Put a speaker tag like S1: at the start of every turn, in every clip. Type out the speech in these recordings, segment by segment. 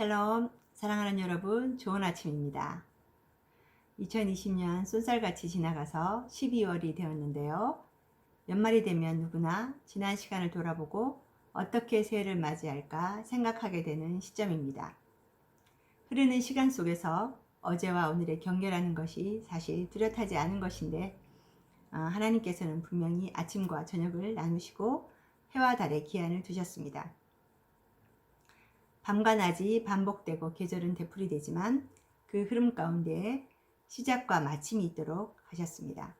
S1: 샬롬, 사랑하는 여러분, 좋은 아침입니다. 2020년 쏜살같이 지나가서 12월이 되었는데요. 연말이 되면 누구나 지난 시간을 돌아보고 어떻게 새해를 맞이할까 생각하게 되는 시점입니다. 흐르는 시간 속에서 어제와 오늘의 경계라는 것이 사실 뚜렷하지 않은 것인데 하나님께서는 분명히 아침과 저녁을 나누시고 해와 달의 기한을 두셨습니다. 밤과 낮이 반복되고 계절은 되풀이되지만 그 흐름 가운데 시작과 마침이 있도록 하셨습니다.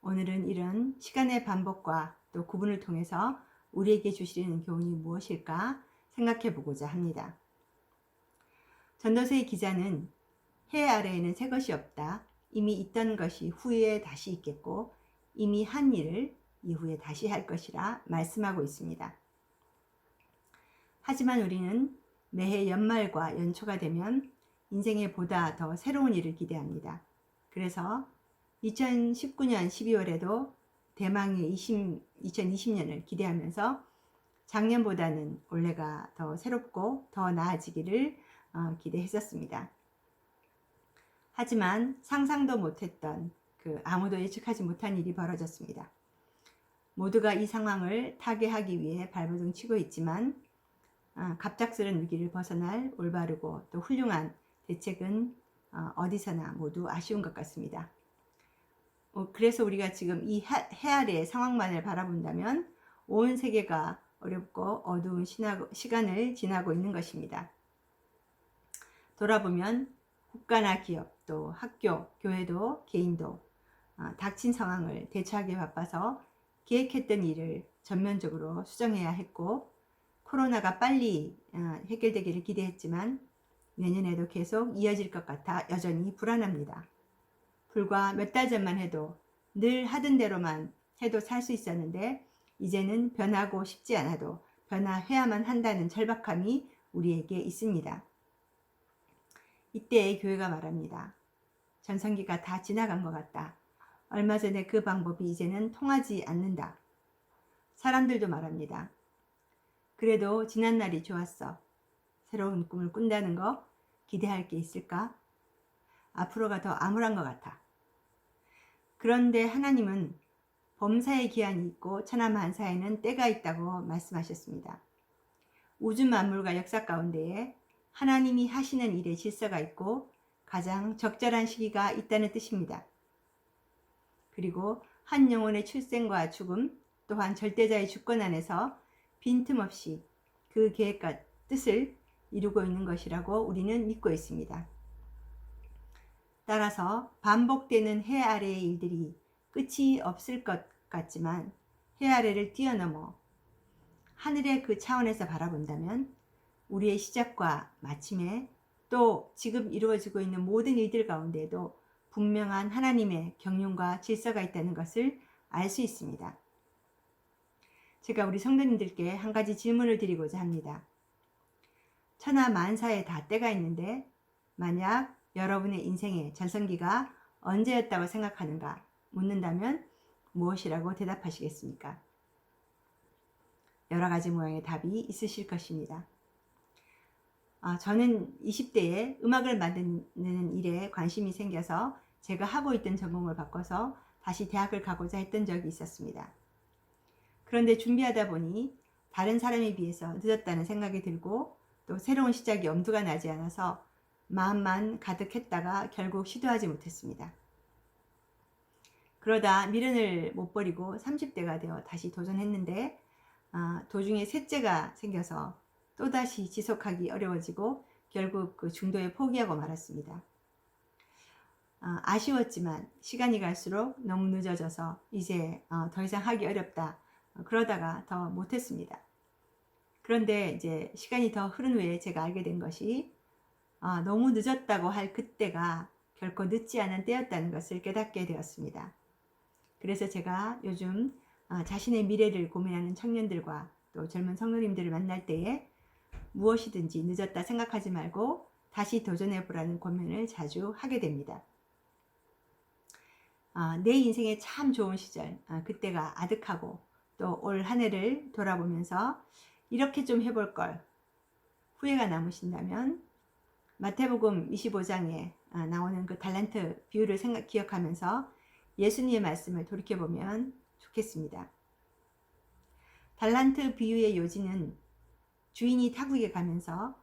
S1: 오늘은 이런 시간의 반복과 또 구분을 통해서 우리에게 주시는 교훈이 무엇일까 생각해 보고자 합니다. 전도서의 기자는 해 아래에는 새 것이 없다. 이미 있던 것이 후에 다시 있겠고 이미 한 일을 이후에 다시 할 것이라 말씀하고 있습니다. 하지만 우리는 매해 연말과 연초가 되면 인생에 보다 더 새로운 일을 기대합니다. 그래서 2019년 12월에도 대망의 2020년을 기대하면서 작년보다는 올해가 더 새롭고 더 나아지기를 기대했었습니다. 하지만 상상도 못했던 아무도 예측하지 못한 일이 벌어졌습니다. 모두가 이 상황을 타개하기 위해 발버둥 치고 있지만 갑작스런 위기를 벗어날 올바르고 또 훌륭한 대책은 어디서나 모두 아쉬운 것 같습니다. 그래서 우리가 지금 이 해 아래의 상황만을 바라본다면 온 세계가 어렵고 어두운 시간을 지나고 있는 것입니다. 돌아보면 국가나 기업, 또 학교, 교회도 개인도 닥친 상황을 대처하기에 바빠서 계획했던 일을 전면적으로 수정해야 했고 코로나가 빨리 해결되기를 기대했지만 내년에도 계속 이어질 것 같아 여전히 불안합니다. 불과 몇 달 전만 해도 늘 하던 대로만 해도 살 수 있었는데 이제는 변하고 싶지 않아도 변화해야만 한다는 절박함이 우리에게 있습니다. 이때 교회가 말합니다. 전성기가 다 지나간 것 같다. 얼마 전에 그 방법이 이제는 통하지 않는다. 사람들도 말합니다. 그래도 지난 날이 좋았어. 새로운 꿈을 꾼다는 거 기대할 게 있을까? 앞으로가 더 암울한 것 같아. 그런데 하나님은 범사의 기한이 있고 천하만사에는 때가 있다고 말씀하셨습니다. 우주 만물과 역사 가운데에 하나님이 하시는 일의 질서가 있고 가장 적절한 시기가 있다는 뜻입니다. 그리고 한 영혼의 출생과 죽음 또한 절대자의 주권 안에서 빈틈없이 그 계획과 뜻을 이루고 있는 것이라고 우리는 믿고 있습니다. 따라서 반복되는 해 아래의 일들이 끝이 없을 것 같지만 해 아래를 뛰어넘어 하늘의 그 차원에서 바라본다면 우리의 시작과 마침에 또 지금 이루어지고 있는 모든 일들 가운데도 분명한 하나님의 경륜과 질서가 있다는 것을 알 수 있습니다. 제가 우리 성도님들께 한 가지 질문을 드리고자 합니다. 천하만사에 다 때가 있는데 만약 여러분의 인생의 전성기가 언제였다고 생각하는가 묻는다면 무엇이라고 대답하시겠습니까? 여러 가지 모양의 답이 있으실 것입니다. 저는 20대에 음악을 만드는 일에 관심이 생겨서 제가 하고 있던 전공을 바꿔서 다시 대학을 가고자 했던 적이 있었습니다. 그런데 준비하다 보니 다른 사람에 비해서 늦었다는 생각이 들고 또 새로운 시작이 엄두가 나지 않아서 마음만 가득했다가 결국 시도하지 못했습니다. 그러다 미련을 못 버리고 30대가 되어 다시 도전했는데 도중에 셋째가 생겨서 또다시 지속하기 어려워지고 결국 그 중도에 포기하고 말았습니다. 아쉬웠지만 시간이 갈수록 너무 늦어져서 이제 더 이상 하기 어렵다. 그러다가 더 못했습니다. 그런데 이제 시간이 더 흐른 후에 제가 알게 된 것이 너무 늦었다고 할 그때가 결코 늦지 않은 때였다는 것을 깨닫게 되었습니다. 그래서 제가 요즘 자신의 미래를 고민하는 청년들과 또 젊은 성도님들을 만날 때에 무엇이든지 늦었다 생각하지 말고 다시 도전해보라는 고민을 자주 하게 됩니다. 내 인생의 참 좋은 시절, 그때가 아득하고 또 올 한 해를 돌아보면서 이렇게 좀 해볼 걸, 후회가 남으신다면 마태복음 25장에 나오는 그 달란트 비유를 기억하면서 예수님의 말씀을 돌이켜보면 좋겠습니다. 달란트 비유의 요지는 주인이 타국에 가면서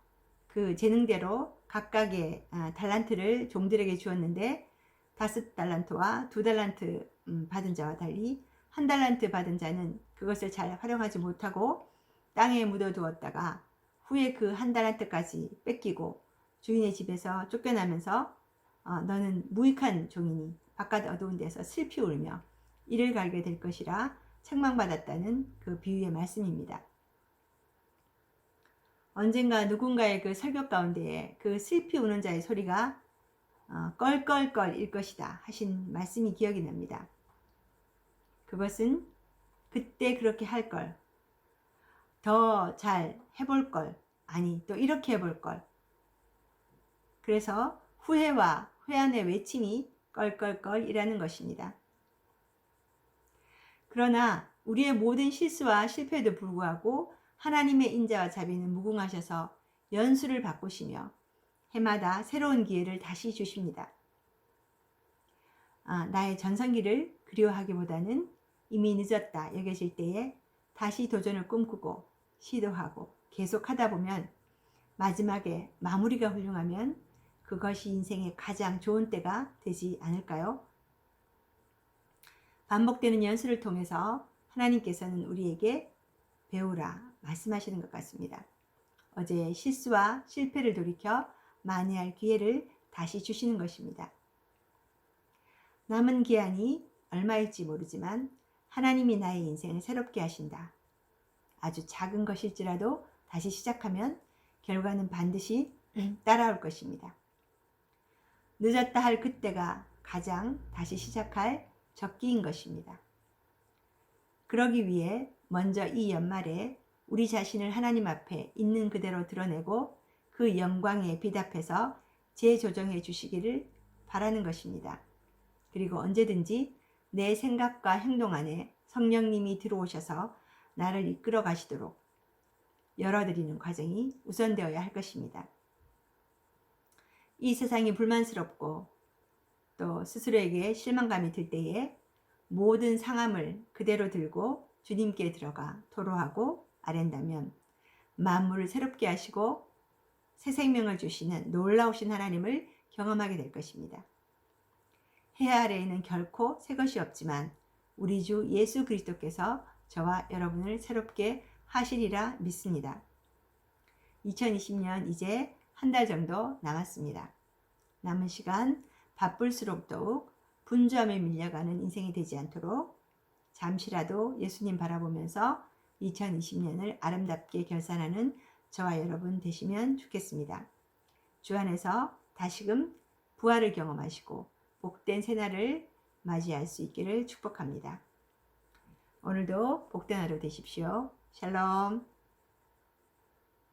S1: 그 재능대로 각각의 달란트를 종들에게 주었는데 5달란트와 2달란트 받은 자와 달리 1달란트 받은 자는 그것을 잘 활용하지 못하고 땅에 묻어두었다가 후에 그 1달란트까지 뺏기고 주인의 집에서 쫓겨나면서 너는 무익한 종이니 바깥 어두운 데서 슬피 울며 이를 갈게 될 것이라 책망받았다는 그 비유의 말씀입니다. 언젠가 누군가의 그 설교 가운데에 그 슬피 우는 자의 소리가 껄껄껄일 것이다 하신 말씀이 기억이 납니다. 그것은 그때 그렇게 할 걸, 더 잘 해볼 걸, 아니 또 이렇게 해볼 걸. 그래서 후회와 회한의 외침이 껄껄껄이라는 것입니다. 그러나 우리의 모든 실수와 실패에도 불구하고 하나님의 인자와 자비는 무궁하셔서 연수를 바꾸시며 해마다 새로운 기회를 다시 주십니다. 나의 전성기를 그리워하기보다는 이미 늦었다 여겨질 때에 다시 도전을 꿈꾸고 시도하고 계속하다 보면 마지막에 마무리가 훌륭하면 그것이 인생의 가장 좋은 때가 되지 않을까요? 반복되는 연수를 통해서 하나님께서는 우리에게 배우라 말씀하시는 것 같습니다. 어제의 실수와 실패를 돌이켜 만회할 기회를 다시 주시는 것입니다. 남은 기한이 얼마일지 모르지만 하나님이 나의 인생을 새롭게 하신다. 아주 작은 것일지라도 다시 시작하면 결과는 반드시 따라올 것입니다. 늦었다 할 그때가 가장 다시 시작할 적기인 것입니다. 그러기 위해 먼저 이 연말에 우리 자신을 하나님 앞에 있는 그대로 드러내고 그 영광에 빛앞에서 재조정해 주시기를 바라는 것입니다. 그리고 언제든지 내 생각과 행동 안에 성령님이 들어오셔서 나를 이끌어 가시도록 열어드리는 과정이 우선되어야 할 것입니다. 이 세상이 불만스럽고 또 스스로에게 실망감이 들 때에 모든 상함을 그대로 들고 주님께 들어가 토로하고 아랜다면 만물을 새롭게 하시고 새 생명을 주시는 놀라우신 하나님을 경험하게 될 것입니다. 해 아래에는 결코 새 것이 없지만 우리 주 예수 그리스도께서 저와 여러분을 새롭게 하시리라 믿습니다. 2020년 이제 한 달 정도 남았습니다. 남은 시간 바쁠수록 더욱 분주함에 밀려가는 인생이 되지 않도록 잠시라도 예수님 바라보면서 2020년을 아름답게 결산하는 저와 여러분 되시면 좋겠습니다. 주 안에서 다시금 부활을 경험하시고 복된 새날을 맞이할 수 있기를 축복합니다. 오늘도 복된 하루 되십시오. 샬롬.